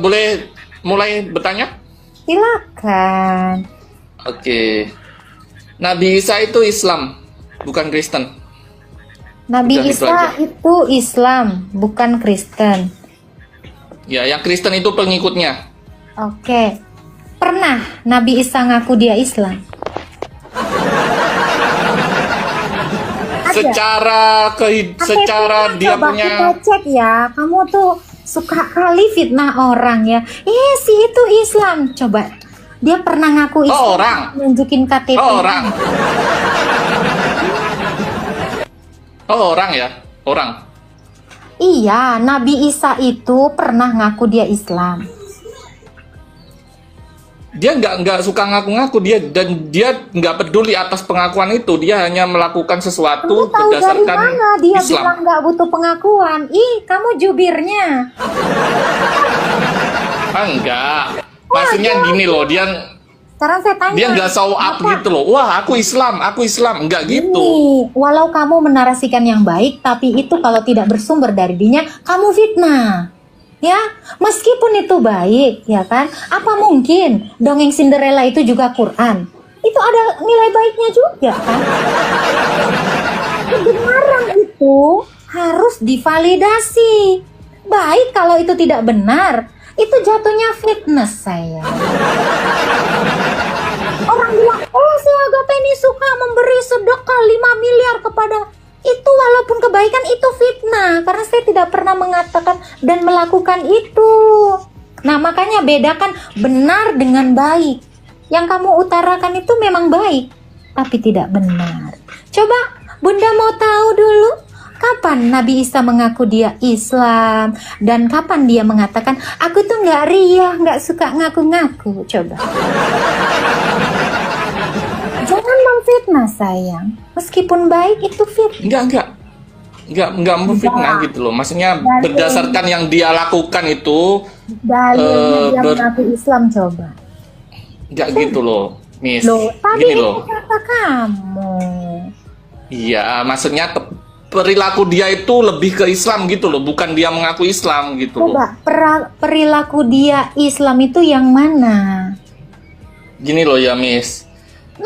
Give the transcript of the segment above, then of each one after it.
boleh mulai bertanya? Silakan. Oke. Nabi Isa itu Islam, bukan Kristen. Nabi Udah, itu Isa aja. itu Islam, bukan Kristen. Ya, yang Kristen itu pengikutnya. Oke. Pernah Nabi Isa ngaku dia Islam? Ada. Secara dia Coba punya. kita cek ya. Kamu tuh suka kali fitnah orang ya. Si itu Islam. Coba. Dia pernah ngaku Islam. Oh, orang. Nunjukin KTP. Oh, orang. Oh, orang ya, orang. Iya, Nabi Isa itu pernah ngaku dia Islam. Dia nggak suka ngaku-ngaku dia nggak peduli atas pengakuan itu. Dia hanya melakukan sesuatu Kamu tahu dari berdasarkan mana dia Islam. bilang nggak butuh pengakuan? Kamu jubirnya. Enggak. Maksudnya gini loh, Sekarang saya tanya. dia nggak show up Apa? gitu loh. Wah, aku Islam, enggak gitu. Ini, walau kamu menarasikan yang baik, tapi itu kalau tidak bersumber dari dirinya, kamu fitnah. Ya, meskipun itu baik, ya kan? Apa mungkin dongeng Cinderella itu juga Quran? Itu ada nilai baiknya juga, kan? Kebenaran itu harus divalidasi. Baik kalau itu tidak benar, itu jatuhnya fitness, saya. Orang bilang, si Agatha ini suka memberi sedekah 5 miliar kepada itu, walaupun kebaikan itu fitnah, karena saya tidak pernah mengatakan dan melakukan itu. Nah, makanya bedakan benar dengan baik. Yang kamu utarakan itu memang baik, tapi tidak benar. Coba Bunda mau tahu dulu, kapan Nabi Isa mengaku dia Islam, dan kapan dia mengatakan, aku tuh nggak riah, nggak suka ngaku-ngaku. Coba. Jangan memfitnah, sayang. Meskipun baik itu fitnah. Enggak memfitnah gitu loh. Maksudnya Dalil. berdasarkan yang dia lakukan itu Dalilnya dia mengaku Islam, coba. enggak gitu loh, Miss. Loh, tadi Gini itu loh. kata kamu. Iya, maksudnya perilaku dia itu lebih ke Islam gitu loh, bukan dia mengaku Islam gitu loh. Coba, perilaku dia Islam itu yang mana? Gini loh ya, Miss.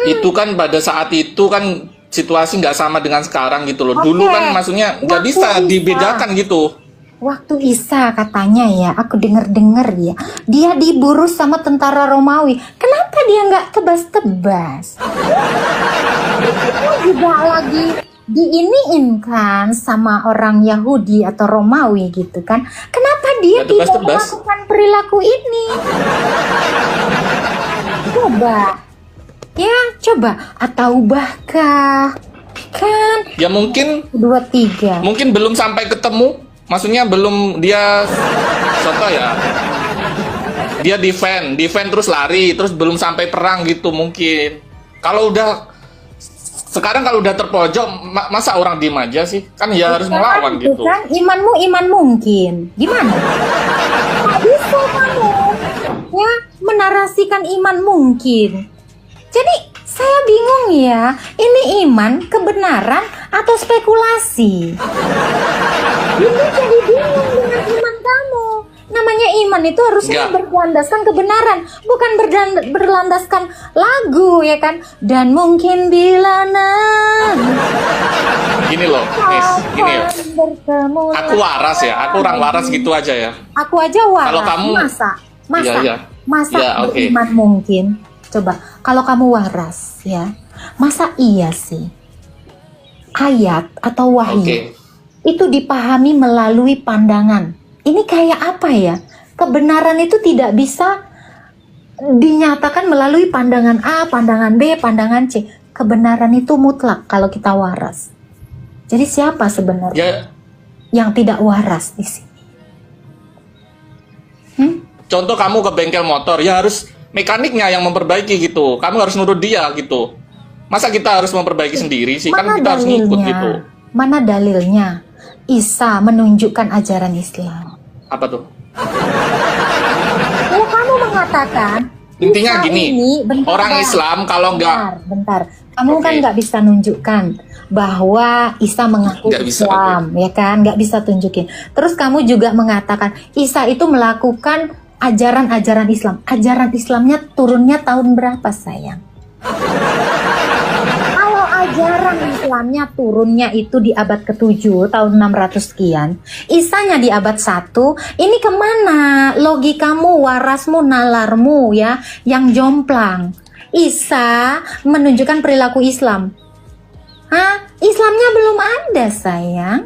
Itu kan pada saat itu kan situasi nggak sama dengan sekarang gitu loh. Dulu Oke. kan maksudnya nggak Waktu bisa Isa. dibedakan gitu. Waktu Isa katanya ya, aku dengar ya, dia diburu sama tentara Romawi. Kenapa dia nggak tebas-tebas? Itu juga lagi diiniin kan sama orang Yahudi atau Romawi gitu kan. Kenapa dia Nggak tidak tebas-tebas. melakukan perilaku ini? Coba. Ya, coba. Atau bahkah kan Ya mungkin 2, 3. belum sampai ketemu. Maksudnya belum dia contoh ya. Dia defend terus lari, terus belum sampai perang gitu mungkin. Kalau udah sekarang kalau udah terpojok, masa orang diem aja sih? Kan ya harus melawan Itu gitu. kan imanmu iman mungkin. Gimana? Nggak bisa kamu ya menarasikan iman mungkin. Jadi saya bingung ya, ini iman kebenaran atau spekulasi? Ini jadi bingung dengan iman kamu. Namanya iman itu harusnya Enggak. berlandaskan kebenaran, bukan berlandaskan lagu, ya kan? Dan mungkin bila Gini loh, Miss, gini ya. bertemu Aku waras ya, aku orang waras gitu aja ya. Aku aja waras. Kalau kamu- masa Iya. Ya, oke. beriman mungkin. Coba, kalau kamu waras ya, masa iya sih ayat atau wahyu Oke. itu dipahami melalui pandangan? Ini kayak apa ya? Kebenaran itu tidak bisa dinyatakan melalui pandangan A, pandangan B, pandangan C. Kebenaran itu mutlak kalau kita waras. Jadi siapa sebenarnya Ya, yang tidak waras di sini? contoh kamu ke bengkel motor, ya harus mekaniknya yang memperbaiki gitu. Kamu harus nurut dia gitu. Masa kita harus memperbaiki sendiri sih? Kan kita harus ngikut gitu. Mana dalilnya Isa menunjukkan ajaran Islam? Apa tuh? Kalau kamu mengatakan Intinya Isa gini, ini, bentar, orang Bang. Islam kalau nggak bentar. Kamu kan Oke. nggak bisa nunjukkan bahwa Isa mengaku Nggak bisa, Islam, ya kan? Nggak bisa tunjukin. Terus kamu juga mengatakan Isa itu melakukan ajaran-ajaran Islam. Ajaran Islamnya turunnya tahun berapa, sayang? Kalau ajaran Islamnya turunnya itu di abad ke-7 tahun 600 sekian, Isanya di abad 1, ini kemana logikamu, warasmu, nalarmu ya yang jomplang? Isa menunjukkan perilaku Islam. Hah? Islamnya belum ada, sayang.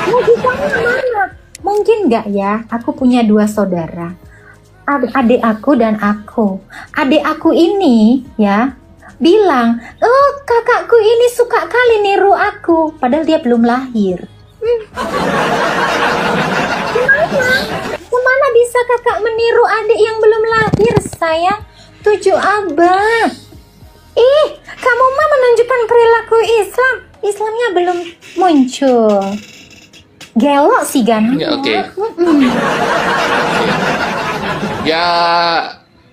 Logikanya mana? Mungkin nggak ya, aku punya 2 saudara. Adik aku dan aku. Adik aku ini ya bilang, oh kakakku ini suka kali niru aku. Padahal dia belum lahir. Kemana bisa kakak meniru adik yang belum lahir, sayang? 7 abad. Ih, kamu mah menunjukkan perilaku Islam. Islamnya belum muncul. Gelok sih Gan. Ya, oke. Ya,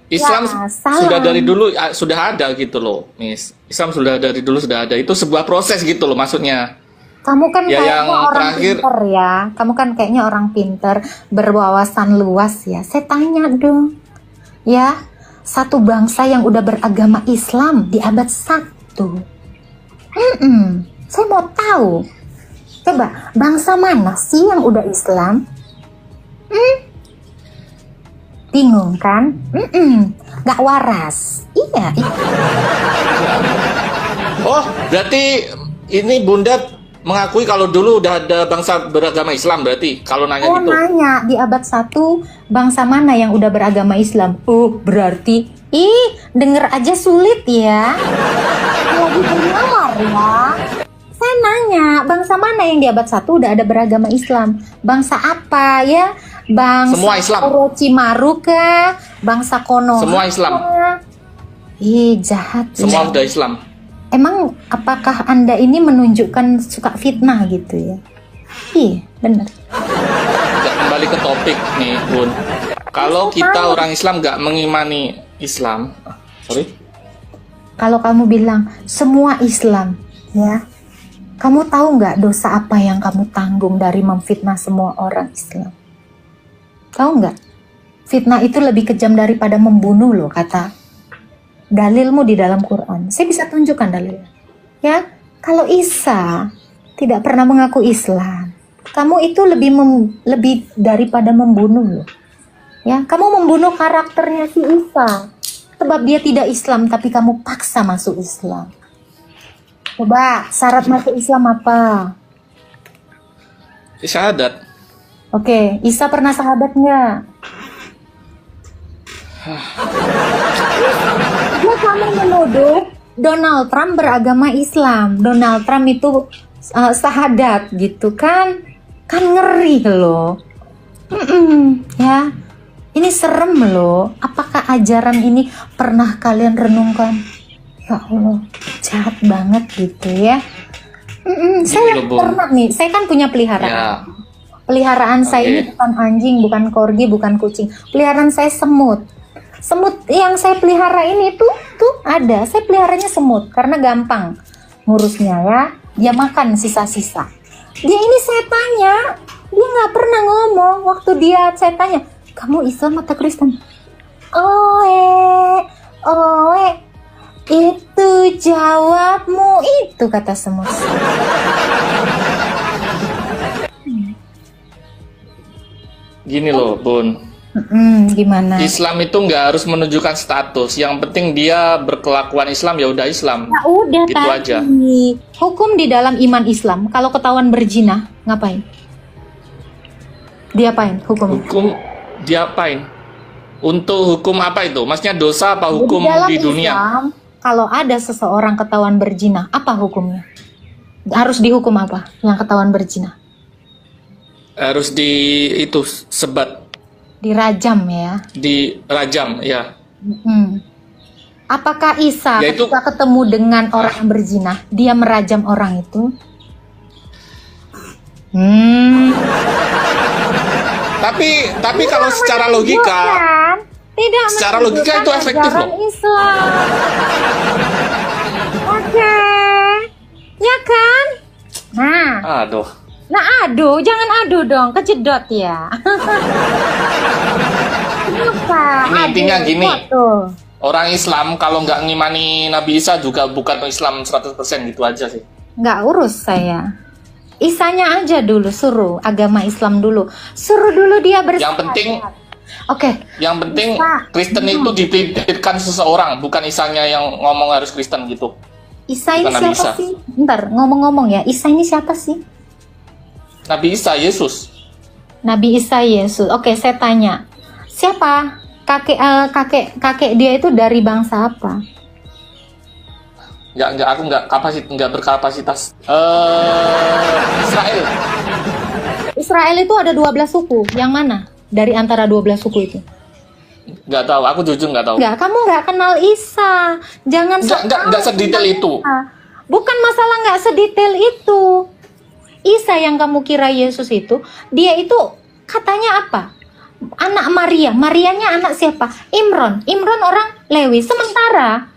Islam Ya, salah. sudah dari dulu sudah ada gitu loh, Miss. Islam sudah dari dulu sudah ada. Itu sebuah proses gitu loh maksudnya. Kamu kan Ya, kayaknya yang orang terakhir- pinter ya. Kamu kan kayaknya orang pinter, berwawasan luas ya. Saya tanya dong. Ya, satu bangsa yang udah beragama Islam di abad 1. Saya mau tahu. Coba, bangsa mana sih yang udah Islam? Bingung kan? Gak waras. Iya. Oh, berarti ini Bunda mengakui kalau dulu udah ada bangsa beragama Islam berarti kalau nanya Saya gitu. nanya di abad 1 bangsa mana yang udah beragama Islam? Oh, berarti denger aja sulit ya. Lagi bernalar ya. Saya nanya, bangsa mana yang di abad 1 udah ada beragama Islam? Bangsa apa ya? Bangsa Semua Islam. Orochimaru kah? Bangsa Konoha? Semua Islam. kah? jahat Semua ya. udah Islam. Emang apakah Anda ini menunjukkan suka fitnah gitu ya? Iya, bener. Nggak, kembali ke topik nih, Bun. Kalau kita orang Islam nggak mengimani Islam, sorry. Kalau kamu bilang semua Islam, ya, kamu tahu nggak dosa apa yang kamu tanggung dari memfitnah semua orang Islam? Tahu nggak? Fitnah itu lebih kejam daripada membunuh loh, kata dalilmu di dalam Quran. Saya bisa tunjukkan dalilnya. Ya, kalau Isa tidak pernah mengaku Islam, kamu itu lebih daripada membunuh loh. Ya, kamu membunuh karakternya si Isa. Sebab dia tidak Islam, tapi kamu paksa masuk Islam. Coba, syarat masuk Islam apa? Syahadat. Oke, Isa pernah sahabat nggak? Dia kamu menuduh Donald Trump beragama Islam. Donald Trump itu sahadat gitu kan? Kan ngeri loh. Ya, ini serem loh. Apakah ajaran ini pernah kalian renungkan? Ya Allah, jahat banget gitu ya. Saya loh, Bu. pernah nih, saya kan punya peliharaan. Ya. Peliharaan saya Oke. ini bukan anjing, bukan corgi, bukan kucing. Peliharaan saya semut. Semut yang saya pelihara ini tuh ada. Saya peliharanya semut karena gampang ngurusnya ya. Dia makan sisa-sisa. Dia ini saya tanya, dia nggak pernah ngomong. Waktu saya tanya, kamu Islam atau Kristen? Itu jawabmu itu, kata semut. Gini loh, Bun. Gimana? Islam itu nggak harus menunjukkan status. Yang penting dia berkelakuan Islam, ya udah Islam. Ya udah Gitu tadi. aja. Hukum di dalam iman Islam, kalau ketahuan berzina, ngapain? Diapain hukum? Hukum diapain? Untuk hukum apa itu? Maksudnya dosa apa hukum dalam di dunia? Islam, kalau ada seseorang ketahuan berzina, apa hukumnya? Harus dihukum apa? Yang ketahuan berzina? Harus sebat, Dirajam ya. dirajam, ya. Apakah Isa Ya, itu- ketika ketemu dengan orang yang berzina, dia merajam orang itu? Tapi kalau secara logika, Bukan. Tidak secara logika itu menunjukkan efektif ajaran loh. Islam. Oke. Ya kan? Nah, aduh. aduh, jangan aduh dong, kejedot ya. Kenapa? Ini intinya Ada gini. foto. Orang Islam kalau nggak ngimani Nabi Isa juga bukan Islam 100% gitu aja sih. Nggak urus saya. Isanya aja dulu, suruh agama Islam dulu. Suruh dulu dia bersahadat. Yang penting Oke, Yang penting Isa. Kristen itu dititipkan seseorang, bukan Isanya yang ngomong harus Kristen gitu. Isa ini Bukan Nabi siapa Isa. sih? Bentar, ngomong-ngomong ya. Isa ini siapa sih? Nabi Isa, Yesus. Nabi Isa Yesus. Oke, saya tanya. Siapa? Kakek dia itu dari bangsa apa? Aku nggak berkapasitas. Israel. Israel itu ada 12 suku. Yang mana? Dari antara 12 suku itu? Nggak tahu, aku jujur nggak tahu. Enggak, kamu nggak kenal Isa. Jangan Nggak sedetail itu. Bukan masalah nggak sedetail itu. Isa yang kamu kira Yesus itu, dia itu katanya apa? Anak Maria. Marianya anak siapa? Imron. Imron orang Lewi. Sementara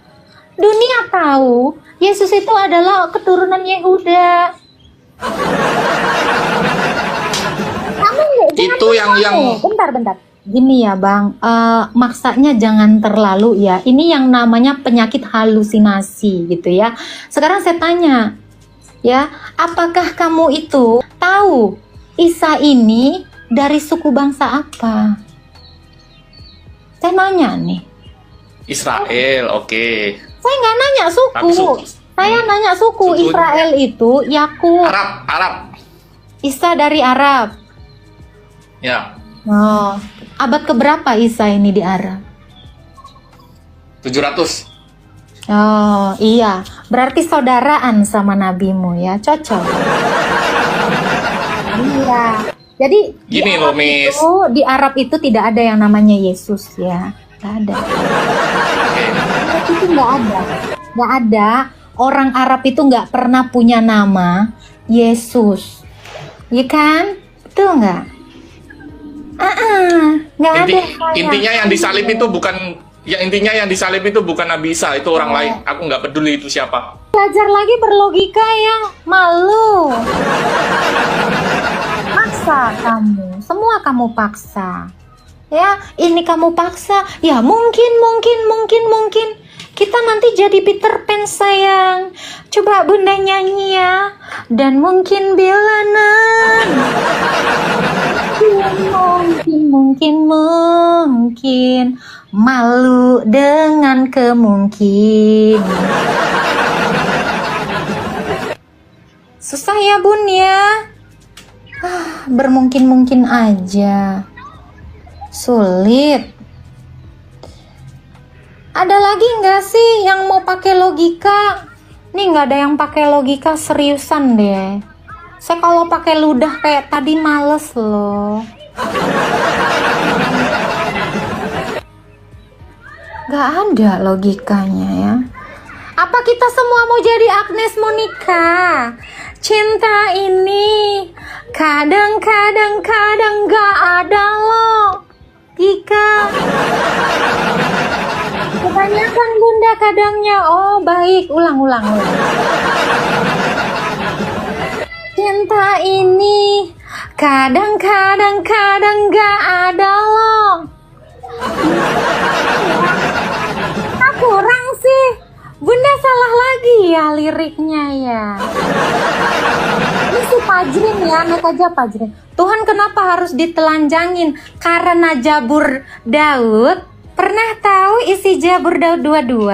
dunia tahu Yesus itu adalah keturunan Yehuda. Kamu Itu yang bentar. Gini ya Bang, maksanya jangan terlalu ya. Ini yang namanya penyakit halusinasi gitu ya. Sekarang saya tanya, ya, apakah kamu itu tahu Isa ini dari suku bangsa apa? Saya nanya nih. Israel, oke. Saya nggak nanya suku. Saya nanya suku. Sukunya. Israel itu Yakub. Arab. Isa dari Arab. Ya, Oh, abad keberapa Isa ini di Arab? 700. Oh iya, berarti saudaraan sama nabimu ya, cocok. Iya. Jadi Gini loh, Miss. di Arab itu tidak ada yang namanya Yesus ya, nggak ada. Itu nggak ada. Orang Arab itu nggak pernah punya nama Yesus, ya kan? Betul nggak? Nggak ada. Intinya yang disalib itu bukan Nabi Isa, itu orang lain. Aku nggak peduli itu siapa. Belajar lagi berlogika ya, malu. Paksa kamu, semua kamu paksa. Ya, ini kamu paksa. Ya mungkin. Kita nanti jadi Peter Pan sayang. Coba bunda nyanyi ya. Dan mungkin bilanan. Mungkin malu dengan kemungkin. Susah ya bun ya. Bermungkin-mungkin aja. Sulit. Ada lagi nggak sih yang mau pakai logika? Nih nggak ada yang pakai logika, seriusan deh. Saya kalau pakai ludah kayak tadi males loh. Gak ada logikanya ya. Apa kita semua mau jadi Agnes Monica? Cinta ini kadang-kadang gak ada logika. Kebanyakan bunda kadangnya. Oh baik, ulang. Cinta ini kadang-kadang gak ada kurang sih. Bunda salah lagi ya liriknya ya. Ini si Pajrin ya, naik aja Pajrin. Tuhan kenapa harus ditelanjangin? Karena Jabur Daud. Pernah tahu isi Jabur Daud 22?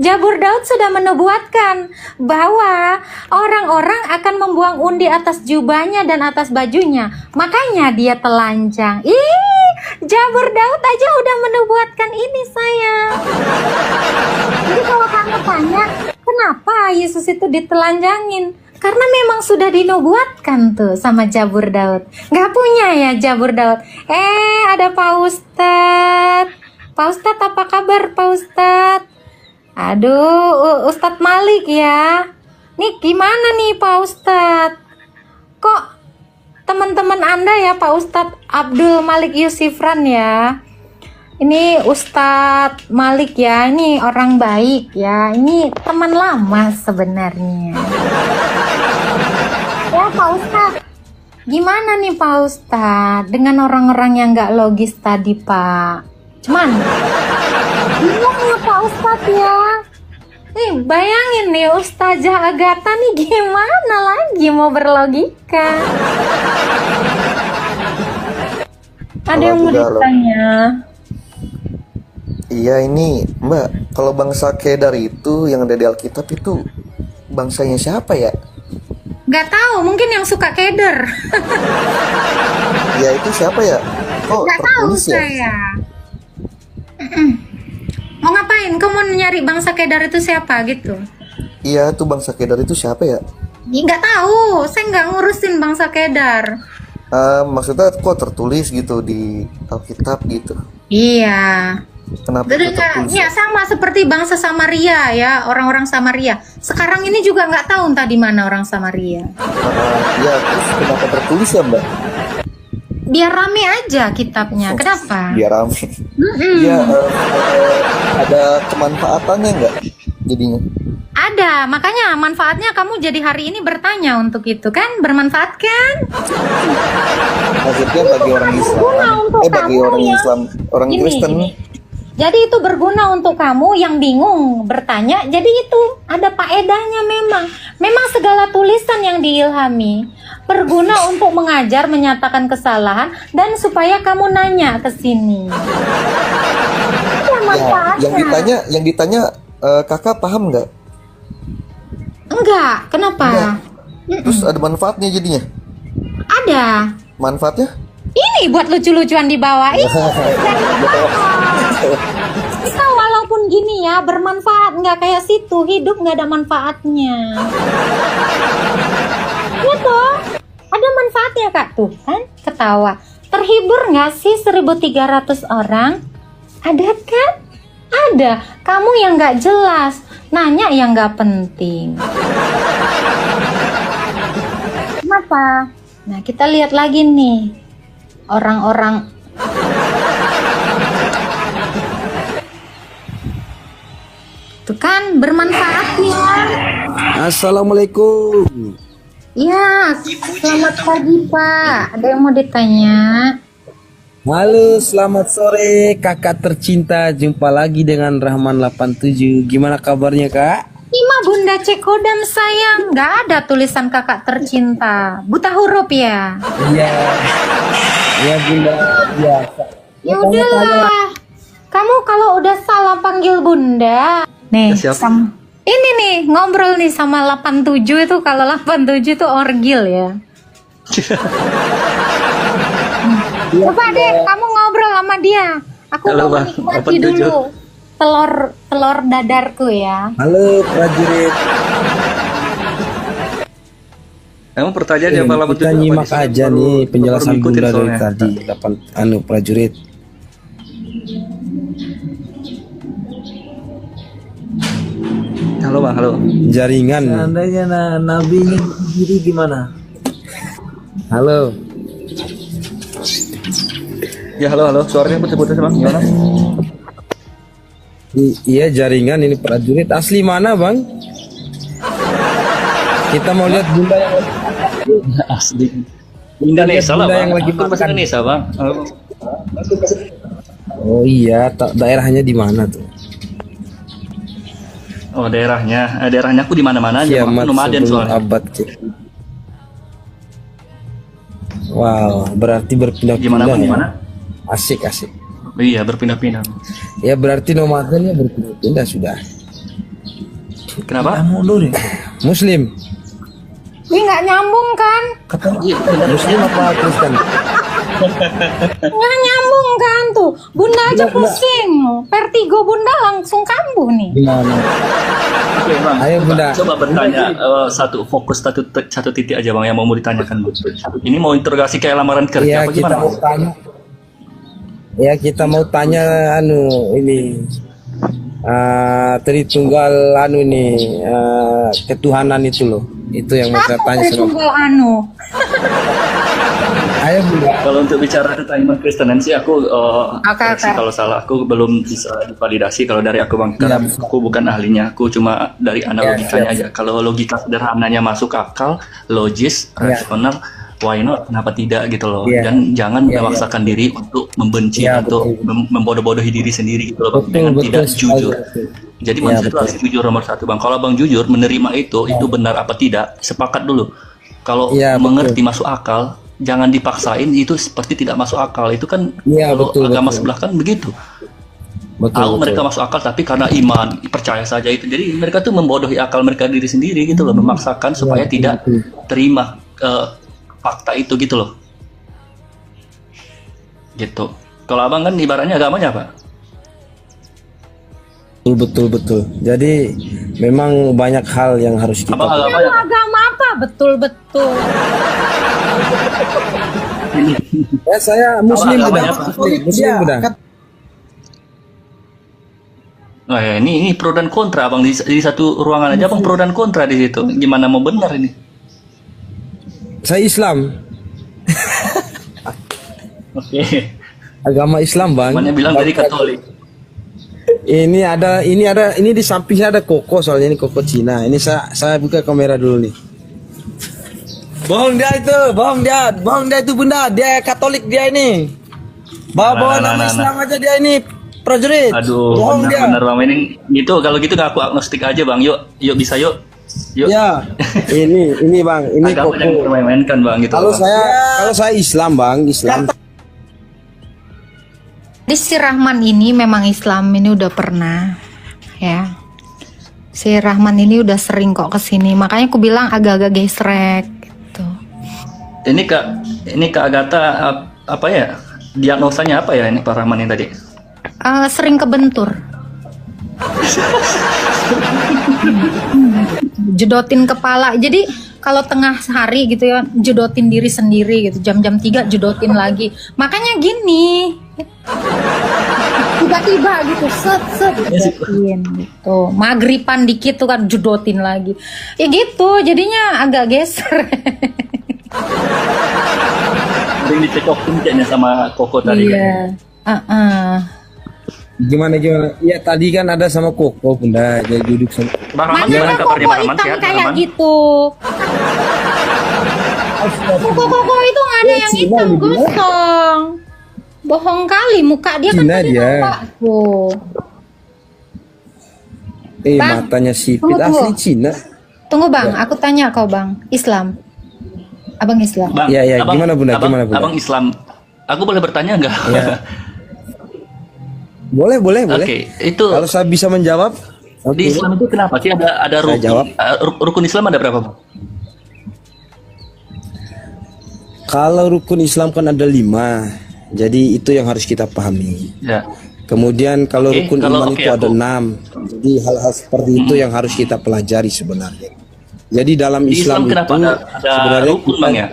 Jabur Daud sudah menubuatkan bahwa orang-orang akan membuang undi atas jubahnya dan atas bajunya. Makanya dia telanjang. Jabur Daud aja udah menubuatkan ini sayang. Jadi kalau kamu tanya, kenapa Yesus itu ditelanjangin? Karena memang sudah dinubuatkan tuh sama Jabur Daud. Gak punya ya Jabur Daud. Ada Pak Ustadz. Pak Ustadz apa kabar Pak Ustadz? Aduh, Ustadz Malik ya. Nih gimana nih Pak Ustadz? Kok teman-teman Anda ya Pak Ustadz Abdul Malik Yusifran ya? Ini Ustadz Malik ya, ini orang baik ya. Ini teman lama sebenarnya. Ya Pak Ustadz. Gimana nih Pak Ustadz dengan orang-orang yang nggak logis tadi Pak? Cuman, bingung ya Pak Ustadz ya. Nih bayangin nih Ustazah Agatha nih gimana lagi mau berlogika? Ada yang mau ditanya? Iya ini Mbak, kalau bangsa Kedar itu yang ada di Alkitab itu bangsanya siapa ya? Gak tahu, mungkin yang suka keder. Ya itu siapa ya? Kok Gak tahu tertulis ya? saya. Mau ngapain? Kamu mau nyari bangsa Kedar itu siapa gitu? Iya tuh bangsa Kedar itu siapa ya? Nggak tahu, saya nggak ngurusin bangsa Kedar. Maksudnya kok tertulis gitu di Alkitab gitu? Iya. Kenapa itu tertulis? Ya sama seperti bangsa Samaria ya, orang-orang Samaria. Sekarang ini juga nggak tahu entah di mana orang Samaria. Ya terus kenapa tertulis ya Mbak? Biar rame aja kitabnya. Kenapa? Biar rame. Iya, ada kemanfaatannya nggak jadinya? Ada, makanya manfaatnya kamu jadi hari ini bertanya untuk itu kan, bermanfaat kan? Maksudnya bagi orang Islam, bagi orang Islam, orang Kristen. Jadi itu berguna untuk kamu yang bingung bertanya. Jadi itu ada faedahnya memang. Memang segala tulisan yang diilhami berguna untuk mengajar, menyatakan kesalahan, dan supaya kamu nanya ke sini. Ya, yang ditanya kakak paham nggak? Enggak, kenapa? Enggak. Terus ada manfaatnya jadinya? Ada. Manfaatnya? Ini buat lucu-lucuan di bawah. Kita walaupun gini ya bermanfaat, nggak kayak situ hidup nggak ada manfaatnya. Gitu. Ada manfaatnya Kak tuh kan ketawa. Terhibur nggak sih 1.300 orang? Ada kan? Ada. Kamu yang nggak jelas, nanya yang nggak penting. Kenapa? Nah kita lihat lagi nih orang-orang. Tuh kan bermanfaat ya. Assalamualaikum. Ya, selamat pagi Pak. Ada yang mau ditanya? Halo, selamat sore kakak tercinta. Jumpa lagi dengan Rahman 87. Gimana kabarnya kak? Ima Bunda Cekodam sayang. Gak ada tulisan kakak tercinta. Buta huruf ya? Iya. Ya bunda. Ya. Ya udahlah. Kamu kalau udah salah panggil Bunda. Nih, ini nih ngobrol nih sama 87 itu. Kalau 87 itu orgil ya. Coba deh kamu ngobrol sama dia. Aku mau menikmati dulu telur dadarku ya. Halo prajurit. Emang pertanyaan yang malam Kita nyimak aja nih penjelasan bunda dari tadi. 8 prajurit. Halo bang, halo. Jaringan. Seandainya nabinya diri gimana? Halo. Ya halo, suaranya putus-putus bang, gimana? Iya jaringan ini prajurit asli mana bang? Kita mau lihat bunda yang Asli. Indonesia lah bang. yang lagi Aku bahasa makan. Indonesia bang. Oh iya, daerahnya di mana tuh? Oh daerahnya aku di mana-mana aja bang. Kiamat Aku nomaden sebelum soalnya. abad ke. Wow, berarti berpindah-pindah. Gimana bang? ya? Gimana? Asik. Iya berpindah-pindah. Ya berarti nomaden ya berpindah-pindah sudah. Kenapa? Kamu dulu deh. Muslim. Ini nggak nyambung kan? Muslim apa Kristen? Nggak nyambung kan tuh. Bunda aja pusing. Vertigo Bunda langsung kambuh nih. Gimana? Oke bang. Ayo bunda. Coba bertanya satu titik aja bang yang mau ditanyakan bang. Ini mau interogasi kayak lamaran kerja Ya apa kita gimana? mau tanya. Ya kita mau tanya ini Tritunggal ini ketuhanan itu loh. Itu yang mau saya tanya sama. Tunggal anu. Ayo bunda. Kalau untuk bicara tentang iman Kristenan sih aku koreksi Oke. kalau salah, aku belum bisa divalidasi kalau dari aku bang, karena Iya. aku bukan ahlinya, aku cuma dari analogikanya siap. aja. Kalau logika sederhananya masuk akal, logis, Iya. rasional, why not? Kenapa tidak gitu loh? Iya. Dan jangan Iya, memaksakan diri untuk membenci Iya, atau betul. membodoh-bodohi diri sendiri gitu loh, Bang. Betul, Dengan betul tidak sekali, jujur. betul. Jadi Iya, manusia itu betul. harus jujur nomor satu, Bang. Kalau Bang jujur menerima itu benar apa tidak, sepakat dulu. Kalau Iya, betul. mengerti masuk akal, jangan dipaksain, itu seperti tidak masuk akal. Itu kan Iya, kalau betul, agama betul. sebelah kan begitu. Betul, Tahu betul. mereka masuk akal tapi karena iman, percaya saja itu. Jadi mereka tuh membodohi akal mereka diri sendiri gitu loh, memaksakan supaya Iya, tidak betul. terima fakta itu gitu loh. Gitu. Kalau abang kan ibaratnya agamanya apa? Betul. Jadi memang banyak hal yang harus kita. Abang Lu agamanya apa? agama apa? Betul-betul. Ya, saya Muslim Abang udah. agamanya apa? Muslim udah. Oh ya, ini pro dan kontra abang di satu ruangan aja abang pro dan kontra di situ. Gimana mau benar ini? Saya Islam, Oke. agama Islam, Bang. Temannya bilang dari Katolik. Ini di samping saya ada koko, soalnya ini koko Cina. Ini saya buka kamera dulu nih. Bohong dia itu bunda, dia Katolik dia ini. Bawa nama Islam aja dia ini, prajurit. Aduh, bohong dia. benar bang ini gitu. Kalau gitu ngaku agnostik aja bang. Yuk bisa yuk. Yuk. Ya, ini Bang, ini Agama koko. jangan dipermainkan bang gitu. Kalau Bang. saya Islam, Bang, Islam. Jadi si Rahman ini memang Islam ini udah pernah ya. Si Rahman ini udah sering kok kesini. Makanya aku bilang agak-agak gesrek gitu. Ini Kak Agatha apa ya? Diagnosanya apa ya ini Pak Rahman yang tadi? Sering kebentur. Jedotin kepala. Jadi kalau tengah hari gitu ya, jedotin diri sendiri gitu. Jam-jam 3 jedotin lagi. Makanya gini. Tiba-tiba gitu, set jedotin gitu. Maghriban dikit tuh kan jedotin lagi. Ya gitu, jadinya agak geser. Sering dicekokin kayaknya sama Koko tadi. Iya. Gimana? Ya tadi kan ada sama koko, Bunda. Jadi duduk sama. Bang Rahman Mana gimana ada kabarnya koko Bang Rahman? hitam Sehat Bang kayak Rahman? gitu. Koko itu nggak ada yang hitam, gosong. Bohong kali, muka dia kan Cina tadi dia. nampak tuh. Bang, Matanya sipit tunggu. asli Cina. Tunggu bang, aku tanya kau bang, Islam. Abang Islam. Bang, Iya, gimana, Bunda? Gimana, Bunda? Abang Islam. Aku boleh bertanya nggak? Iya. Boleh. Oke, itu Kalau saya bisa menjawab, di oke. Islam itu kenapa sih ada Saya rukun? jawab. Rukun Islam ada berapa bang? Kalau rukun Islam kan ada 5. Jadi itu yang harus kita pahami. Ya. Kemudian kalau Oke, rukun kalau- iman oke, itu ada aku- 6. Jadi hal-hal seperti itu yang harus kita pelajari sebenarnya. Jadi dalam Di Islam Islam kenapa itu ada sebenarnya rukun kita- bang ya?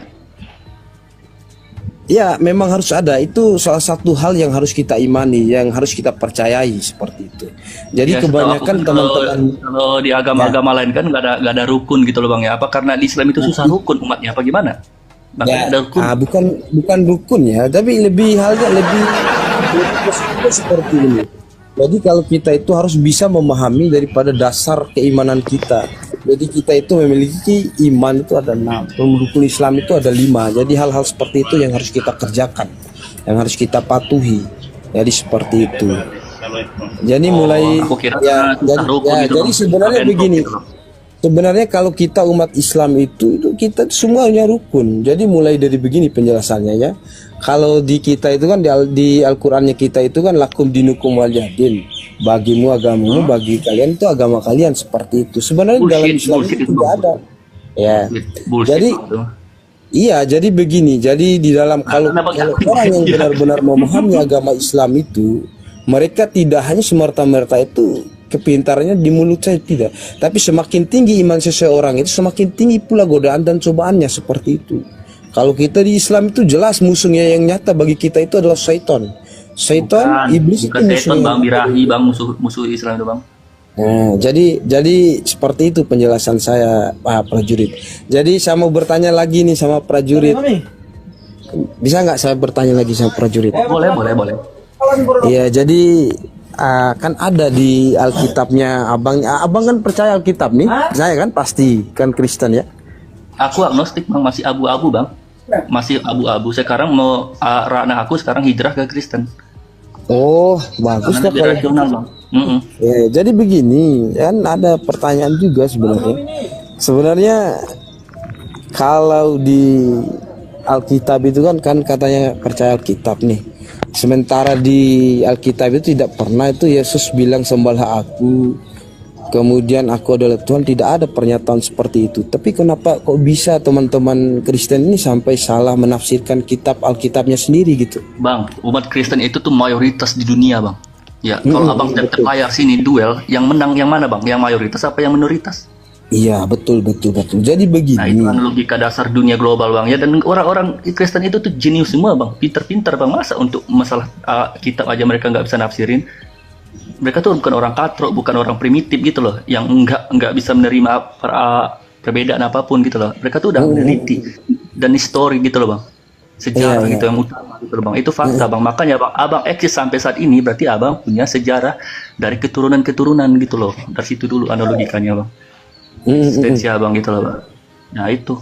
Ya, memang harus ada. Itu salah satu hal yang harus kita imani, yang harus kita percayai seperti itu. Jadi Ya, setahu kebanyakan aku kan teman-teman kalau di agama-agama lain kan nggak ada rukun gitu loh bang ya. Apa karena di Islam itu susah rukun umatnya apa gimana? Makanya ada rukun. bukan rukun ya, tapi lebih halnya lebih positif seperti ini. Jadi kalau kita itu harus bisa memahami daripada dasar keimanan kita. Jadi kita itu memiliki iman itu ada 6, rukun Islam itu ada 5. Jadi hal-hal seperti itu yang harus kita kerjakan, yang harus kita patuhi. Jadi seperti itu. Jadi mulai aku kira ya, susah rukun gitu, jadi Bang. sebenarnya Bentuk begini. gitu loh. Sebenarnya kalau kita umat Islam itu kita semuanya rukun. Jadi mulai dari begini penjelasannya ya. Kalau di kita itu kan di Al-Qur'annya kita itu kan lakum dinukum waliyadin. Bagimu agamamu, bagi kalian itu agama kalian, seperti itu. Sebenarnya dalam Islam bullshit itu itu, tidak Bang. ada. Ya. Bullshit Jadi gitu. iya, jadi begini. Jadi di dalam kalau kenapa nggak? orang yang benar-benar memahami agama Islam itu, mereka tidak hanya semerta-merta itu kepintarannya di mulut saya, tidak, tapi semakin tinggi iman seseorang itu semakin tinggi pula godaan dan cobaannya, seperti itu. Kalau kita di Islam itu jelas musuhnya yang nyata bagi kita itu adalah syaitan. Syaitan, iblis itu bukan setan bang, musuhnya. birahi bang, musuh Islam itu bang. Nah, jadi seperti itu penjelasan saya, Pak Prajurit. Jadi saya mau bertanya lagi nih sama prajurit. Bisa nggak saya bertanya lagi sama prajurit? Boleh. Iya, jadi kan ada di Alkitabnya abang kan percaya Alkitab nih? Saya kan pasti kan Kristen ya. Aku agnostik bang, masih abu-abu bang. masih abu-abu. Sekarang mau ranah aku sekarang hijrah ke Kristen. Oh, bagus Karena lah lebih kalau. rasional bang. Mm-mm. Jadi begini, kan ada pertanyaan juga sebenarnya. Sebenarnya kalau di Alkitab itu kan katanya percaya Alkitab nih. Sementara di Alkitab itu tidak pernah itu Yesus bilang sembahlah aku, kemudian aku adalah Tuhan, tidak ada pernyataan seperti itu. Tapi kenapa kok bisa teman-teman Kristen ini sampai salah menafsirkan kitab Alkitabnya sendiri gitu? Bang, umat Kristen itu tuh mayoritas di dunia bang. Ya, kalau abang lihat layar sini duel, yang menang yang mana bang? Yang mayoritas apa yang minoritas? Iya, betul. Jadi begini. Nah itu kan logika dasar dunia global bang ya, dan orang-orang Kristen itu tuh jenius semua bang, pinter-pinter bang. Masa untuk masalah kitab aja mereka nggak bisa nafsirin? Mereka tuh bukan orang katrok, bukan orang primitif gitu loh, yang nggak bisa menerima perbedaan apapun gitu loh. Mereka tuh udah meneliti dan histori gitu loh bang, sejarah gitu yang utama gitu loh bang. Itu fakta bang. Makanya bang, abang eksis sampai saat ini berarti abang punya sejarah dari keturunan gitu loh. Dari situ dulu analogikannya bang. Eksistensi abang gitu loh bang. Nah itu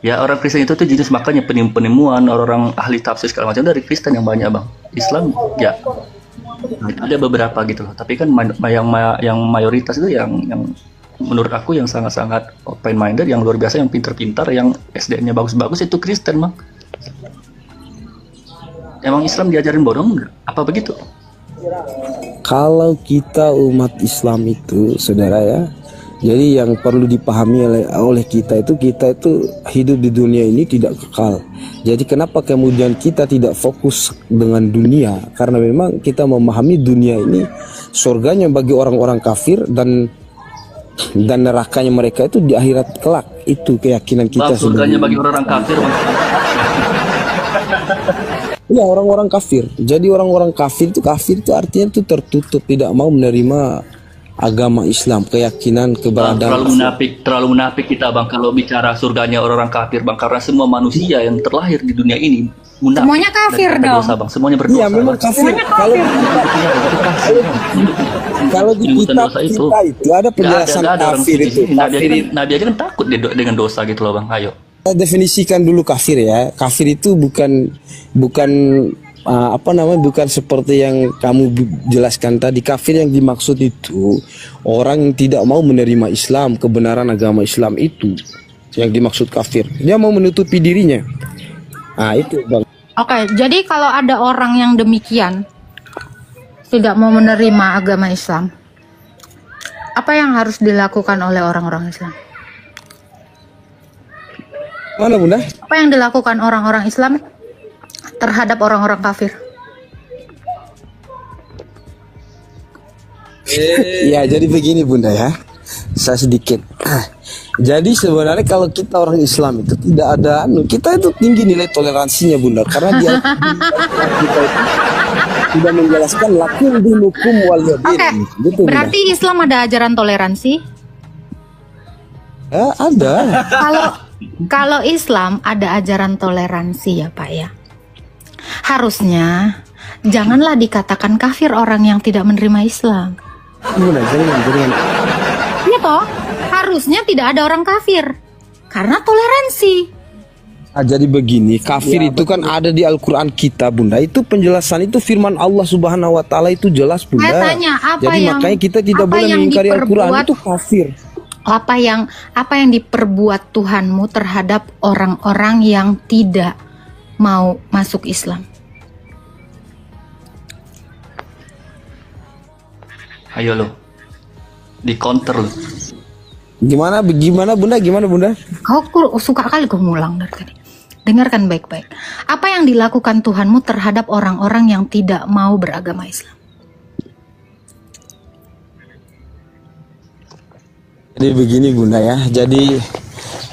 ya, orang Kristen itu tuh jenis, makanya penemuan orang ahli tafsir segala macam dari Kristen yang banyak bang. Islam ya ada beberapa gitu loh, tapi kan yang mayoritas itu yang menurut aku yang sangat-sangat open minded, yang luar biasa, yang pintar-pintar, yang SDM-nya bagus-bagus itu Kristen bang. Emang Islam diajarin bodoh nggak? Apa begitu? Kalau kita umat Islam itu, saudara ya, jadi yang perlu dipahami oleh kita itu hidup di dunia ini tidak kekal. Jadi kenapa kemudian kita tidak fokus dengan dunia? Karena memang kita memahami dunia ini surganya bagi orang-orang kafir dan nerakanya mereka itu di akhirat kelak. Itu keyakinan kita. Bang, surganya bagi orang kafir bang. Ya, orang-orang kafir. Jadi orang-orang kafir itu artinya itu tertutup, tidak mau menerima agama Islam, keyakinan, Bang, keberadaan. terlalu munafik kita bang kalau bicara surganya orang-orang kafir bang, karena semua manusia yang terlahir di dunia ini munafik. Semuanya kafir dan dong. dosa bang, semuanya berdosa. Iya, memang Bang. kafir. Kalau di Penyebutan kitab dosa itu. kita itu ada penjelasan Nggak ada orang kafir suci itu. sini. Nabi aja kan takut dengan dosa gitu loh bang. Ayo. Kita definisikan dulu kafir ya. Kafir itu bukan bukan seperti yang kamu jelaskan tadi. Kafir yang dimaksud itu orang yang tidak mau menerima Islam, kebenaran agama Islam itu yang dimaksud kafir. Dia mau menutupi dirinya. Nah itu bang. Oke, jadi kalau ada orang yang demikian tidak mau menerima agama Islam, apa yang harus dilakukan oleh orang-orang Islam? Mana bunda? Apa yang dilakukan orang-orang Islam terhadap orang-orang kafir? Ya, jadi begini bunda ya, saya sedikit. Jadi sebenarnya kalau kita orang Islam itu tidak ada, kita itu tinggi nilai toleransinya bunda, karena dia kita itu sudah menjelaskan lakum dinukum waliyadin. Oke, Gitu, bunda. berarti Islam ada ajaran toleransi. Ya, ada. Kalau Islam ada ajaran toleransi ya Pak ya. Harusnya janganlah dikatakan kafir orang yang tidak menerima Islam. Bunda, jangan. Iya toh, harusnya tidak ada orang kafir karena toleransi. Jadi begini, kafir itu kan ada di Al-Quran kita bunda. Itu penjelasan, itu firman Allah Subhanahu Wa Taala itu jelas bunda. Saya tanya, Jadi makanya kita tidak apa boleh yang mengingkari Al-Quran, diperbuat- itu kafir. Apa yang diperbuat Tuhanmu terhadap orang-orang yang tidak mau masuk Islam? Ayo lo, di counter lo. Gimana bunda? Kau suka kali kau ngulang dari tadi. Dengarkan baik-baik. Apa yang dilakukan Tuhanmu terhadap orang-orang yang tidak mau beragama Islam? Jadi begini bunda ya, jadi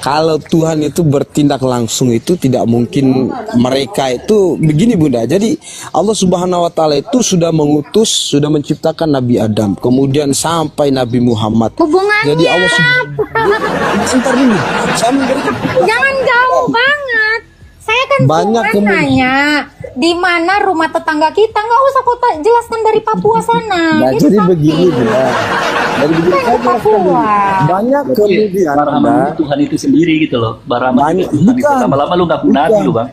kalau Tuhan itu bertindak langsung itu tidak mungkin mereka itu begini bunda. Jadi Allah Subhanahu Wa Taala itu sudah mengutus, sudah menciptakan Nabi Adam, kemudian sampai Nabi Muhammad. Hubungannya Jadi Allah sebentar dulu, saya memberikan jangan jauh banget. Saya kan Banyak cuma nanya di mana rumah tetangga kita, nggak usah kau jelaskan dari Papua sana. Nah, Itu jadi pasti. begini bunda. Jadi begini saya jelaskan dulu. Banyak kemudian Barahama Bunda, itu Tuhan itu sendiri gitu loh. Barahama Banyak- itu Tuhan itu. bukan. Lama-lama lu ngaku nabi lu bang.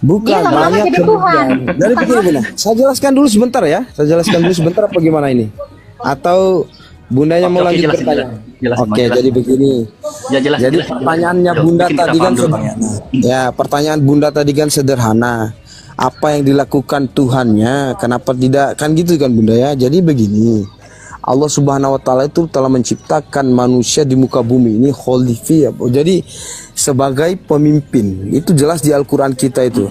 bukan Iya, lama-lama banyak jadi kemudian. Tuhan. Dari begini Bunda, saya jelaskan dulu sebentar ya. Saya jelaskan dulu sebentar apa gimana ini? Atau Bundanya mau Oke, lanjut jelasin, bertanya? jelasin, Oke, jelasin. jadi begini. Ya jelas. Jadi jelas. pertanyaannya Yuk, Bunda bikin tadi kita kan paham dulu, Bang, ya. sederhana. Ya, pertanyaan Bunda tadi kan sederhana. Apa yang dilakukan Tuhannya? Kenapa tidak? Kan gitu kan Bunda ya. Jadi begini. Allah Subhanahu wa taala itu telah menciptakan manusia di muka bumi ini khalifah. Jadi sebagai pemimpin. Itu jelas di Al-Qur'an kita itu.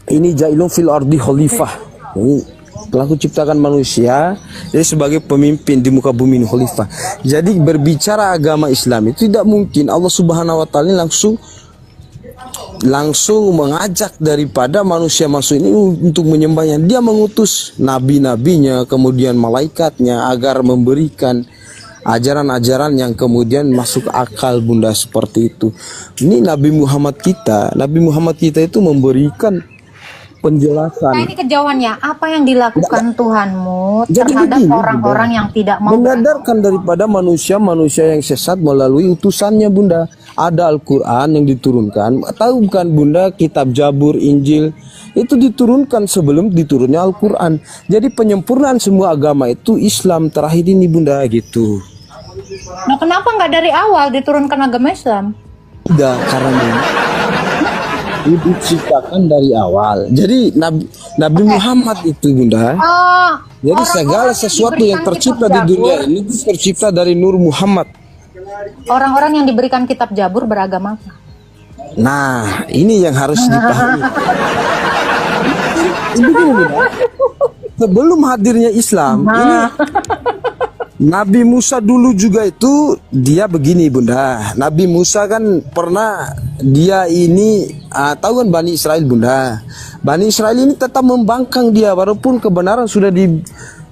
Ini jailun fil ardi khalifah. Ini telah kuciptakan manusia jadi sebagai pemimpin di muka bumi ini khalifah. Jadi berbicara agama Islam itu tidak mungkin Allah Subhanahu wa taala langsung mengajak daripada manusia masuk ini untuk menyembahnya. Dia mengutus nabi-nabinya, kemudian malaikatnya agar memberikan ajaran-ajaran yang kemudian masuk akal Bunda seperti itu. Ini Nabi Muhammad kita itu memberikan Nah penjelasan. ini kejauhan ya, apa yang dilakukan Tuhanmu Jadi terhadap begini, orang-orang Bunda. yang tidak mau Menyadarkan daripada manusia-manusia yang sesat melalui utusannya Bunda. Ada Al-Quran yang diturunkan. Tahu bukan Bunda, kitab Jabur, Injil itu diturunkan sebelum diturunnya Al-Quran. Jadi penyempurnaan semua agama itu Islam terakhir ini Bunda gitu. Nah kenapa nggak dari awal diturunkan agama Islam? Tidak, karena diciptakan dari awal. Jadi Nabi Muhammad itu Bunda. Jadi Orang-orang segala yang sesuatu yang diberikan tercipta kitab di dunia Jabur, ini tercipta dari Nur Muhammad. orang-orang yang diberikan kitab Jabur beragama apa? Nah, ini yang harus dipahami. Ini begini, Bunda. Sebelum hadirnya Islam, ini Nabi Musa dulu juga itu dia begini Bunda. Nabi Musa kan pernah dia ini tahu kan Bani Israel Bunda. Bani Israel ini tetap membangkang dia walaupun kebenaran sudah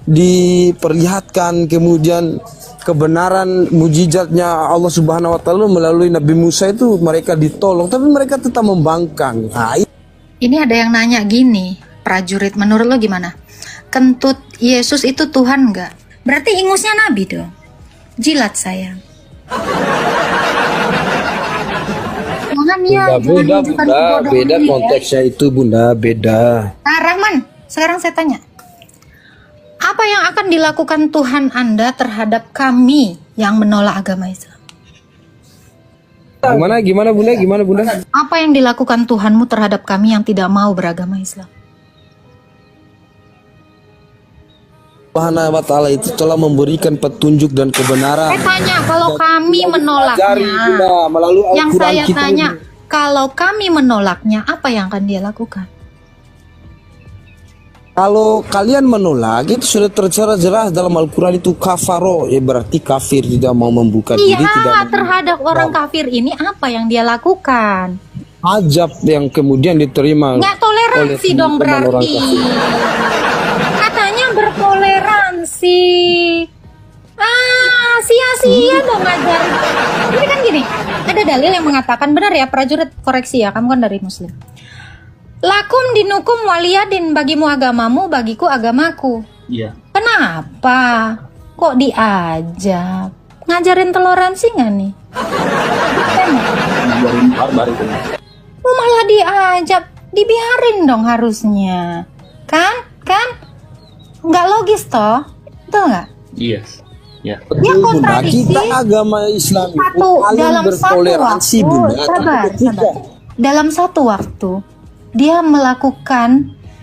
diperlihatkan, kemudian kebenaran mujizatnya Allah Subhanahu wa taala melalui Nabi Musa itu mereka ditolong, tapi mereka tetap membangkang. Nah, Ini ada yang nanya gini, prajurit, menurut lo gimana? Kentut Yesus itu Tuhan nggak? Berarti ingusnya Nabi dong. Jilat sayang. Jangan ya, beda, jangan beda, menunjukkan beda, kebodohan beda ini ya. konteksnya itu Bunda, beda. Rahman, sekarang saya tanya. Apa yang akan dilakukan Tuhan Anda terhadap kami yang menolak agama Islam? Gimana Bunda? Apa yang dilakukan Tuhanmu terhadap kami yang tidak mau beragama Islam? Subhanahu wa taala itu telah memberikan petunjuk dan kebenaran. Saya tanya, kalau kami Jari menolaknya, Bunda, melalui yang Al-Quran saya kita tanya, ini. kalau kami menolaknya, apa yang akan dia lakukan? Kalau kalian menolak itu sudah tertera jelas dalam Al-Quran itu kafaro, ya berarti kafir, tidak mau membuka diri, tidak Iya, mau terhadap orang kafir ini apa yang dia lakukan? ajab yang kemudian diterima Nggak toleransi oleh dong teman-teman orang berarti. kafir. Katanya bertoleransi. Sia-sia dong ngajarin. Ini kan gini, ada dalil yang mengatakan, benar ya prajurit, koreksi ya, kamu kan dari Muslim. Lakum dinukum waliyadin, bagimu agamamu, bagiku agamaku. Iya. Kenapa? Kok diajak? Ngajarin toleransi nggak nih? Ngajarin barbar itu. Malah diajak, dibiarin dong harusnya. Kan? Nggak logis toh? Betul nggak? Iya. Ya. Ya Betul, Bunda. kontradiksi. Kita agama Islam itu Satu, paling dalam satu bertoleransi waktu, Bunda. Tapi sabar. Dalam satu waktu, dia melakukan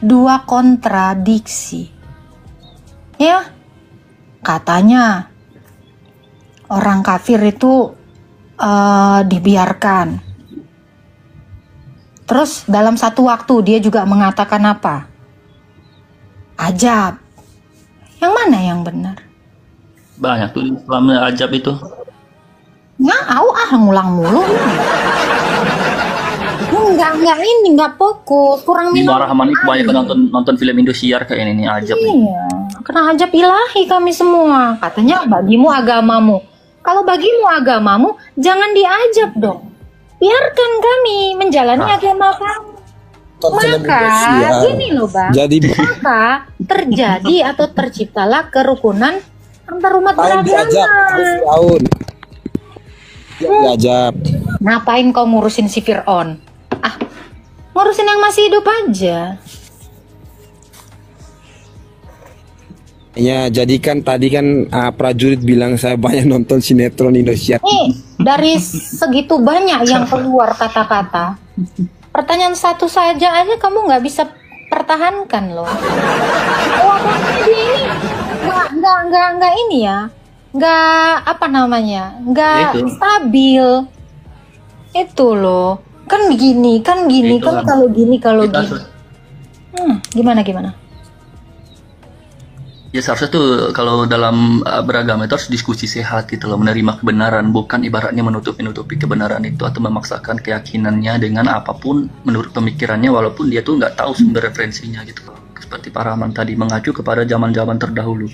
2 kontradiksi. Ya, katanya orang kafir itu dibiarkan. Terus dalam satu waktu dia juga mengatakan apa? Ajab. Yang mana yang benar? Banyak tuh Islamnya ajab itu. Ngulang mulu. Enggak fokus, kurang minum. Barahama ini kebanyakan nonton film Indosiar kayak ini nih ajab nih. Iya, kena ajab ilahi kami semua. Katanya bagimu agamamu. Kalau bagimu agamamu, jangan diajab dong. Biarkan kami menjalani agama kamu. Maka gini loh Bang, Jadi maka terjadi atau terciptalah kerukunan antar umat Tahun diajak, beragama. tahun diajak. Ngapain kau ngurusin si Fir'aun? Ah, ngurusin yang masih hidup aja. Ya, jadi kan tadi kan prajurit bilang saya banyak nonton sinetron Indonesia. Nih, dari segitu banyak yang keluar kata-kata, pertanyaan satu saja aja kamu nggak bisa pertahankan loh. Walaupun dia ini nggak ini ya, nggak apa namanya, nggak Itu. stabil. Itu loh, kan gini, kan Itulah. kalau gini. Kita Gimana? Ya seharusnya tuh kalau dalam beragama itu harus diskusi sehat gitu loh, menerima kebenaran, bukan ibaratnya menutupi kebenaran itu atau memaksakan keyakinannya dengan apapun menurut pemikirannya walaupun dia tuh nggak tahu sumber referensinya gitu loh. Seperti Pak Rahman tadi mengacu kepada zaman-zaman terdahulu.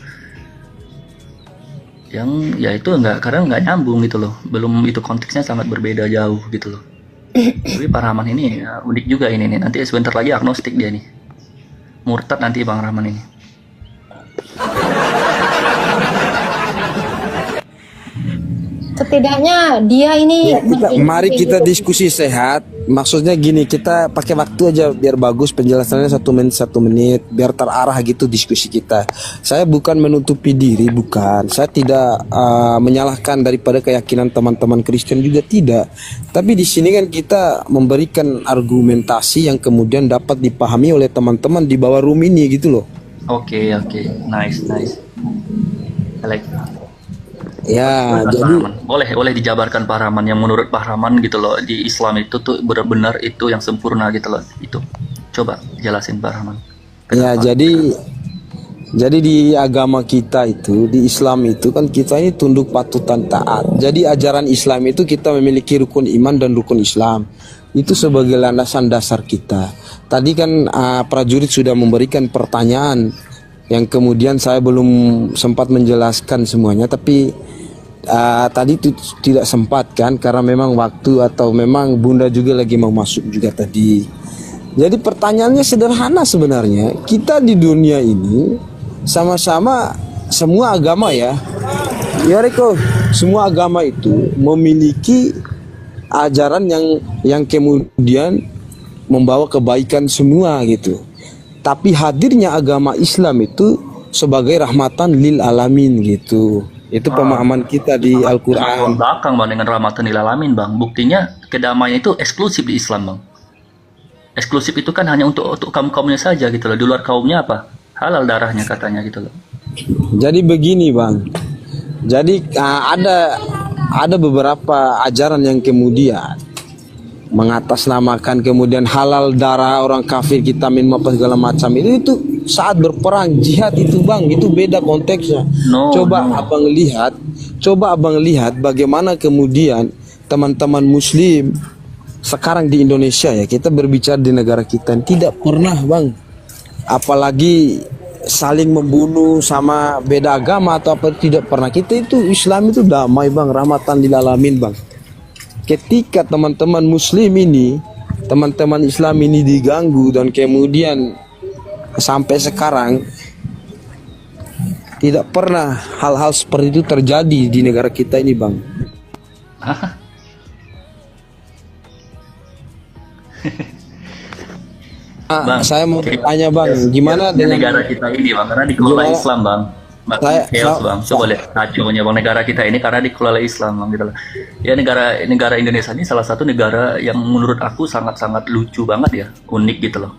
Yang ya itu kadang nggak nyambung gitu loh. Belum itu konteksnya sangat berbeda jauh gitu loh. Tapi Pak Rahman ini ya, unik juga ini nih. Nanti sebentar lagi agnostik dia nih. Murtad nanti Bang Rahman ini. Setidaknya dia ini Ya, mari kita diskusi sehat. Maksudnya gini, kita pakai waktu aja biar bagus penjelasannya 1 menit biar terarah gitu diskusi kita. Saya bukan menutupi diri, bukan. Saya tidak menyalahkan daripada keyakinan teman-teman Kristen juga tidak. Tapi di sini kan kita memberikan argumentasi yang kemudian dapat dipahami oleh teman-teman di bawah room ini gitu loh. Oke, nice. I like. Ya, Pak jadi Rahman. Boleh dijabarkan Pak Rahman yang menurut Pak Rahman gitu loh di Islam itu tuh benar-benar itu yang sempurna gitu loh itu. Coba jelasin Pak Rahman. ya jadi di agama kita itu, di Islam itu kan kita ini tunduk patuh dan taat. Jadi ajaran Islam itu kita memiliki rukun iman dan rukun Islam. Itu sebagai landasan dasar kita. Tadi kan prajurit sudah memberikan pertanyaan yang kemudian saya belum sempat menjelaskan semuanya, tapi tadi itu tidak sempat kan karena memang waktu atau memang Bunda juga lagi mau masuk juga tadi. Jadi pertanyaannya sederhana sebenarnya. Kita di dunia ini sama-sama semua agama ya Riko, semua agama itu memiliki ajaran yang kemudian membawa kebaikan semua gitu. Tapi hadirnya agama Islam itu sebagai rahmatan lil alamin gitu. Itu pemahaman kita di Al-Quran. Belakang Bang dengan rahmatan lil alamin Bang. Buktinya kedamaian itu eksklusif di Islam Bang. Eksklusif itu kan hanya untuk kaum-kaumnya saja gitu loh. Di luar kaumnya apa? Halal darahnya katanya gitu loh. Jadi begini Bang. Jadi ada beberapa ajaran yang kemudian mengatasnamakan kemudian halal darah orang kafir, kita minum apa segala macam itu saat berperang jihad itu Bang, itu beda konteksnya. Coba abang lihat bagaimana kemudian teman-teman muslim sekarang di Indonesia ya, kita berbicara di negara kita tidak pernah Bang, apalagi saling membunuh sama beda agama atau apa, tidak pernah. Kita itu Islam itu damai Bang, rahmatan lil alamin Bang. Ketika teman-teman muslim ini, teman-teman Islam ini diganggu dan kemudian sampai sekarang tidak pernah hal-hal seperti itu terjadi di negara kita ini Bang. Bang, Saya mau bertanya Bang, gimana di dengan negara kita ini Bang, karena dikelola Gimana? Islam Bang. Chaos Bang, coba lihat kacaunya Bang negara kita ini karena dikelola Islam Bang gitu loh. Ya negara Indonesia ini salah satu negara yang menurut aku sangat-sangat lucu banget ya, unik gitu loh.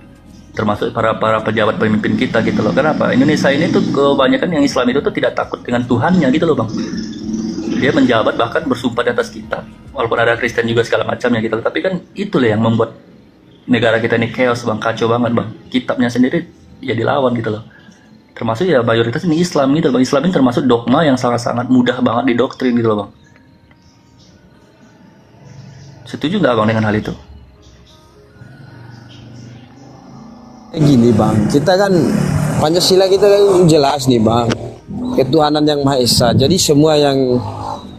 Termasuk para pejabat pemimpin kita gitu loh. Kenapa? Indonesia ini tuh kebanyakan yang Islam itu tuh tidak takut dengan Tuhannya gitu loh Bang. Dia menjabat bahkan bersumpah di atas kita. Walaupun ada Kristen juga segala macamnya gitu loh. Tapi kan itulah yang membuat negara kita ini chaos Bang, kacau banget Bang. Kitabnya sendiri ya dilawan gitu loh. Termasuk ya mayoritas ini Islam gitu Bang. Islam ini termasuk dogma yang sangat-sangat mudah banget didoktrin gitu loh Bang. Setuju nggak Bang dengan hal itu? Gini Bang, kita kan Pancasila kita kan jelas nih Bang, ketuhanan yang Maha Esa. Jadi semua yang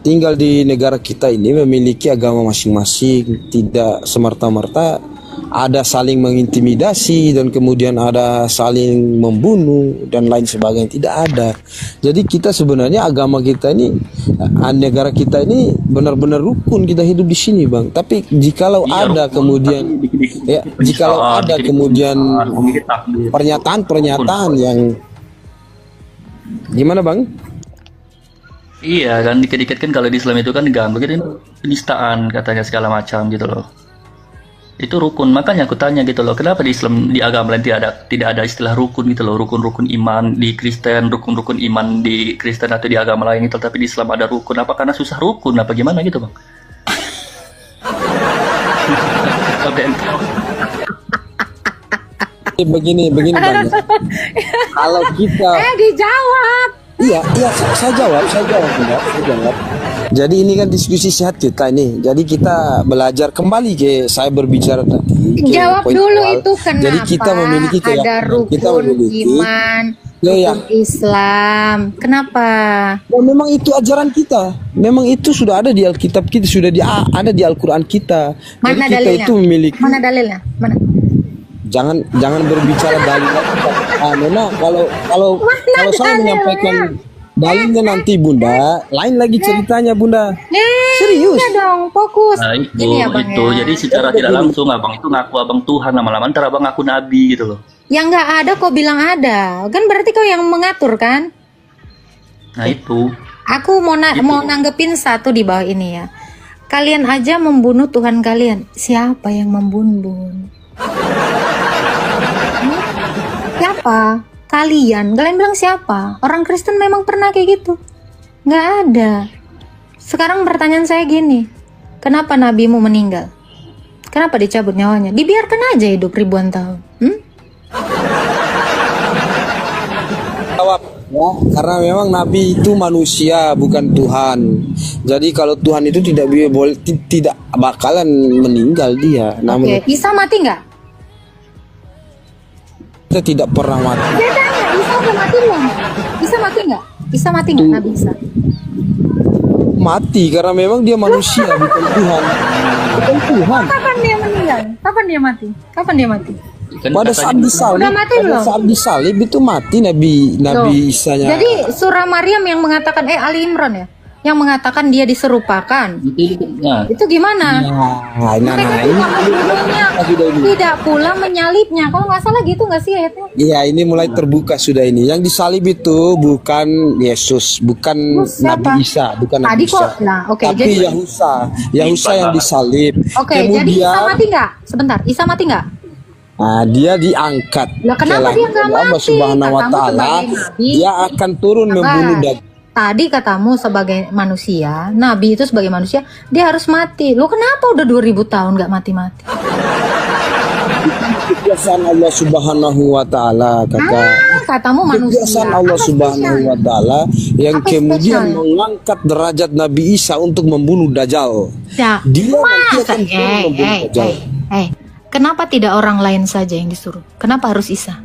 tinggal di negara kita ini memiliki agama masing-masing, tidak semerta-merta ada saling mengintimidasi dan kemudian ada saling membunuh dan lain sebagainya. Tidak ada. Jadi kita sebenarnya agama kita ini, negara kita ini benar-benar rukun, kita hidup di sini, Bang. Tapi jikalau Iya, ada rukun, kemudian tapi dikit-dikit ya, jikalau penistaan, ada dikit-dikit kemudian penistaan, dikit takbir. pernyataan-pernyataan yang gimana, Bang? Iya kan, dikit-dikit kan kalau di Islam itu kan diganggu gitu, penistaan katanya segala macam gitu loh. Itu rukun, makanya aku tanya gitu loh, kenapa di Islam, di agama lain tidak ada istilah rukun gitu loh, rukun-rukun iman di Kristen, rukun-rukun iman di Kristen atau di agama lain itu, tapi di Islam ada rukun, apa karena susah rukun apa gimana gitu, Bang? Oke. Begini Bang. Kalau kita Dijawab. iya, saya jawab. Jadi ini kan diskusi sehat kita ini. Jadi kita belajar kembali ke saya berbicara tadi. ke Jawab poin dulu awal. itu kenapa Jadi kita memiliki ada keyakinan, rukun kita memiliki iman, Ya, ya. rukun Islam. Kenapa? Oh, memang itu ajaran kita. Memang itu sudah ada di Alkitab kita, sudah ada di Al-Qur'an kita. Jadi Mana kita dalilnya? itu memiliki Mana dalilnya? Mana? jangan berbicara dalil. Nona, kalau saya menyampaikan dalilnya nanti Bunda, lain lagi ceritanya Bunda. Serius. Udah dong, fokus. Nah itu, Ini Abang itu. ya. Jadi secara tidak langsung abang itu ngaku abang Tuhan, lama-lama ntar abang ngaku Nabi gitu loh. Yang nggak ada kok bilang ada. Kan berarti kau yang mengatur kan? Nah itu. Aku mau nanggepin satu di bawah ini ya. Kalian aja membunuh Tuhan kalian. Siapa yang membunuh? Siapa? Kalian bilang siapa? Orang Kristen memang pernah kayak gitu? Nggak ada. Sekarang pertanyaan saya gini, kenapa nabimu meninggal? Kenapa dicabut nyawanya? Dibiarkan aja hidup ribuan tahun. Jawab ya, karena memang Nabi itu manusia bukan Tuhan. Jadi kalau Tuhan itu tidak bakalan meninggal dia. Namun Oke, Isa mati nggak? kita tidak pernah mati. Dia tanya, Isa udah mati belum? Isa mati nggak? Isa mati nggak? Nabi Isa. Mati karena memang dia manusia bukan Tuhan. Bukan Tuhan. Kapan dia meninggal? Kapan dia mati? Kapan dia mati? Kan Pada katanya- saat disalib, Udah mati belum? saat disalib itu mati Nabi Tuh. Isanya. Jadi surah Maryam yang mengatakan Ali Imran ya, yang mengatakan dia diserupakan. Nah, Itu gimana? Nah, Mereka ini tidak membunuhnya, tidak pula menyalibnya. Kalau nggak salah gitu nggak sih ayatnya? iya ini mulai terbuka sudah ini. Yang disalib itu bukan Yesus, bukan Terus siapa? Nabi Isa, bukan Tadi Nabi Isa. kok, nah, oke, Tapi jadi- Yahusa yang disalib. Oke, jadi Isa mati nggak? Sebentar, Isa mati nggak? Nah, dia diangkat Lah, kenapa ke dia nggak langit Allah mati? Subhanahu wa Katamu taala. sebagai nabi. Dia akan turun membunuh Sabar. daging. Tadi katamu sebagai manusia, Nabi itu sebagai manusia, dia harus mati. Lu kenapa udah 2000 tahun nggak mati-mati? Kebiasaan Allah Subhanahu wa taala kata. Katamu manusia. Kebiasaan Allah Apa Subhanahu wa spesialnya? taala yang Apa kemudian spesialnya? mengangkat derajat Nabi Isa untuk membunuh Dajjal. Ya, Dia nanti masa? akan turun membunuh Dajjal. Kenapa tidak orang lain saja yang disuruh? Kenapa harus Isa?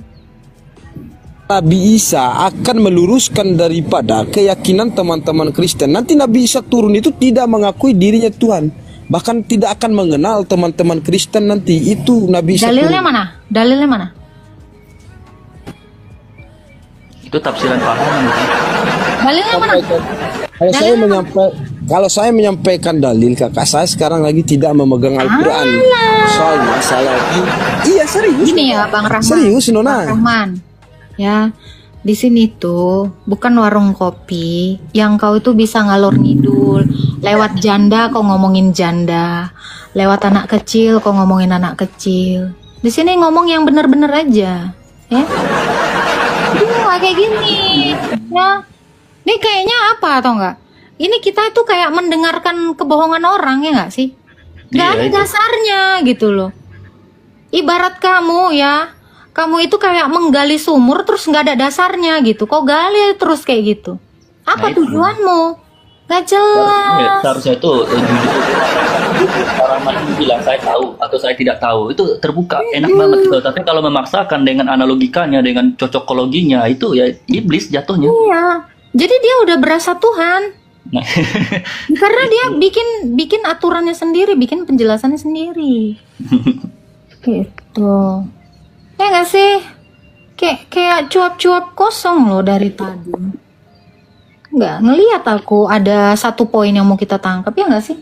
Nabi Isa akan meluruskan daripada keyakinan teman-teman Kristen. Nanti Nabi Isa turun itu tidak mengakui dirinya Tuhan. Bahkan tidak akan mengenal teman-teman Kristen nanti. Itu Nabi Isa Dalilnya turun. mana? Dalilnya mana? itu tafsiran paham. Dalilnya mana? Kalau saya menyampaikan dalil, kakak saya sekarang lagi tidak memegang Al-Quran. Soalnya saya lagi, iya serius. Gini ya, Bang Rahman. Serius, Nona. Bang Rahman. Ya, di sini tuh bukan warung kopi yang kau itu bisa ngalor ngidul. Lewat janda kau ngomongin janda. Lewat anak kecil kau ngomongin anak kecil. Di sini ngomong yang bener-bener aja. Ya. Ini nggak kayak gini. Ya. Ini kayaknya apa atau enggak? Ini kita tuh kayak mendengarkan kebohongan orang ya nggak sih? Nggak Iya, ada itu. dasarnya gitu loh. Ibarat kamu ya, kamu itu kayak menggali sumur terus nggak ada dasarnya gitu. Kok gali terus kayak gitu? Apa Nah, itu. tujuanmu? Nggak Ya, jelas. seharusnya itu jujur orang masih bilang saya tahu atau saya tidak tahu itu terbuka enak banget gitu. Tapi kalau memaksakan dengan analogikanya dengan cocokologinya itu ya iblis jatuhnya. Iya. Jadi dia udah berasa Tuhan. Nah, Karena dia bikin aturannya sendiri, bikin penjelasannya sendiri. Gitu. Ya nggak sih? Kayak cuap-cuap kosong loh dari tadi. Nggak ngelihat aku ada satu poin yang mau kita tangkap, ya nggak sih?